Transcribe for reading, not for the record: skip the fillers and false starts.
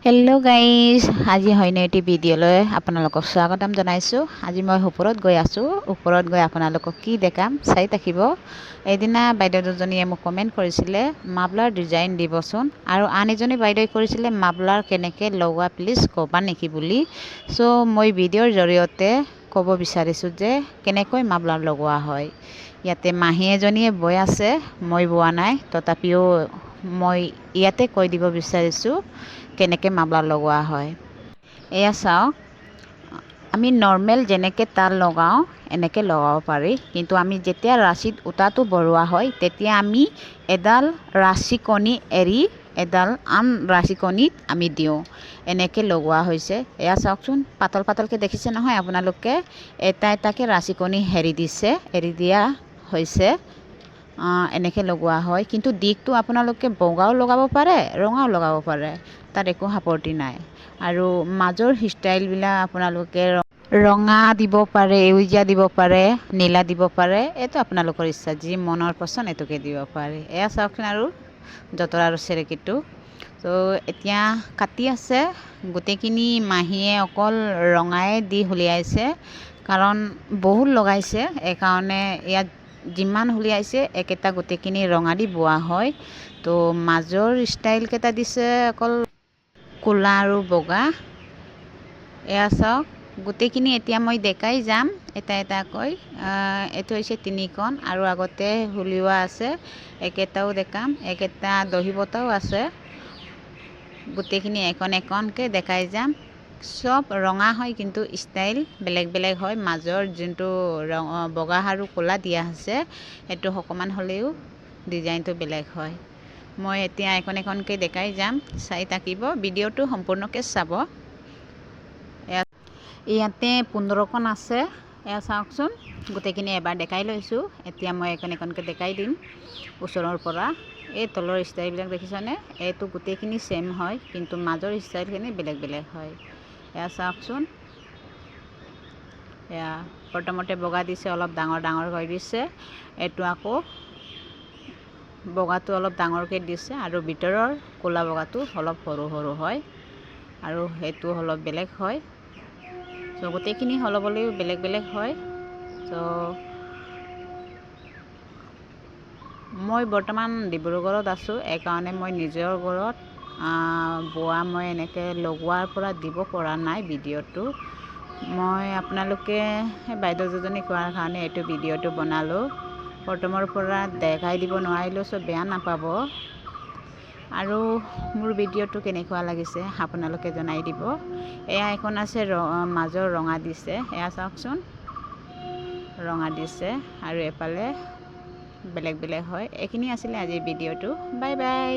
Hello' guys, আজি হয়নে এটি ভিডিঅ'লৈ আপোনালোকক স্বাগতম জনাইছোঁ। আজি মই ওপৰত গৈ আছোঁ। ওপৰত গৈ আপোনালোকক কি দেখাম চাই থাকিব। এদিনা বাইদেউ দুজনীয়ে মোক কমেণ্ট কৰিছিলে মাফলাৰ ডিজাইন দিবচোন, আৰু আন এজনী বাইদেৱে কৰিছিলে মাফলাৰ কেনেকৈ লগোৱা প্লিজ ক'বা নেকি বুলি। চ' মই ভিডিঅ'ৰ জৰিয়তে ক'ব বিচাৰিছোঁ যে কেনেকৈ মাফলাৰ লগোৱা হয়। ইয়াতে মাহী এজনীয়ে বৈ আছে, মই বোৱা নাই, তথাপিও মই ইয়াতে কৈ দিব বিচাৰিছোঁ কেনেকৈ মাফলাৰ লগোৱা হয়। এয়া চাওক, আমি নৰ্মেল যেনেকৈ তাঁৰ লগাওঁ এনেকৈ লগাব পাৰি, কিন্তু আমি যেতিয়া ৰাঁচীত সূতাটো ভৰোৱা হয় তেতিয়া আমি এডাল ৰাঁচী কণী এৰি এডাল আন ৰাঁচী কণীত আমি দিওঁ, এনেকৈ লগোৱা হৈছে। এয়া চাওকচোন, পাতল পাতলকৈ দেখিছে নহয় আপোনালোকে, এটা এটাকৈ ৰাঁচী কণী এৰি দিয়া হৈছে। এনেকৈ লগোৱা হয়, কিন্তু দিশটো আপোনালোকে বগাও লগাব পাৰে, ৰঙাও লগাব পাৰে, তাত একো আপত্তি নাই। আৰু মাজৰ ষ্টাইলবিলাক আপোনালোকে ৰঙা দিব পাৰে, সেউজীয়া দিব পাৰে, নীলা দিব পাৰে, এইটো আপোনালোকৰ ইচ্ছা, যি মনৰ পচন্দ এইটোকে দিব পাৰে। এয়া চাওকচোন, আৰু যঁতৰ আৰু চেৰেকীটো। তো এতিয়া কাটি আছে, গোটেইখিনি মাহীয়ে অকল ৰঙাই দি উলিয়াইছে, কাৰণ বহুত লগাইছে, এইকাৰণে ইয়াত যিমান উলিয়াইছে একেটা গোটেইখিনি ৰঙা দি বোৱা হয়। তো মাজৰ ষ্টাইলকেইটা দিছে অকল ক'লা আৰু বগা। এয়া চাওক, গোটেইখিনি এতিয়া মই দেখাই যাম এটা এটাকৈ। এইটো হৈছে তিনিখন, আৰু আগতে উলিওৱা আছে, একেটাও দেখাম, একেটা দহি বটাও আছে। গোটেইখিনি এখন এখনকৈ দেখাই যাম। চব ৰঙা হয়, কিন্তু ষ্টাইল বেলেগ বেলেগ হয়। মাজৰ যোনটো বগা আৰু ক'লা দিয়া আছে সেইটো অকণমান হ'লেও ডিজাইনটো বেলেগ হয়। মই এতিয়া এখন এখনকৈ দেখাই যাম, চাই থাকিব, ভিডিঅ'টো সম্পূৰ্ণকৈ চাব। ইয়াতে 15খন আছে। এয়া চাওকচোন, গোটেইখিনি এবাৰ দেখাই লৈছোঁ, এতিয়া মই এখন এখনকৈ দেখাই দিম ওচৰৰ পৰা। এই তলৰ ষ্টাইলবিলাক দেখিছেনে? এইটো গোটেইখিনি ছেম হয়, কিন্তু মাজৰ ষ্টাইলখিনি বেলেগ বেলেগ হয়। এয়া চাওকচোন, এয়া প্ৰথমতে বগা দিছে, অলপ ডাঙৰ ডাঙৰ হৈ দিছে, এইটো আকৌ বগাটো অলপ ডাঙৰকৈ দিছে, আৰু ভিতৰৰ ক'লা বগাটো অলপ সৰু সৰু হয়, আৰু সেইটো অলপ বেলেগ হয়। চ' গোটেইখিনি সলাবলৈও বেলেগ বেলেগ হয়। চ' মই বৰ্তমান ডিব্ৰুগড়ত আছোঁ, এইকাৰণে মই নিজৰ ঘৰত বোৱা মই এনেকৈ লগোৱাৰ পৰা দিব পৰা নাই ভিডিঅ'টো। মই আপোনালোকে বাইদেউ দুজনী কোৱাৰ কাৰণে এইটো ভিডিঅ'টো বনালোঁ। প্ৰথমৰ পৰা দেখাই দিব নোৱাৰিলোঁ, চ' বেয়া নাপাব। আৰু মোৰ ভিডিঅ'টো কেনেকুৱা লাগিছে আপোনালোকে জনাই দিব। এয়া এখন আছে মাজৰ ৰঙা দিছে, এয়া চাওকচোন, ৰঙা দিছে, আৰু এফালে বেলেগ বেলেগ হয়। এইখিনি আছিলে আজিৰ ভিডিঅ'টো। Bye bye.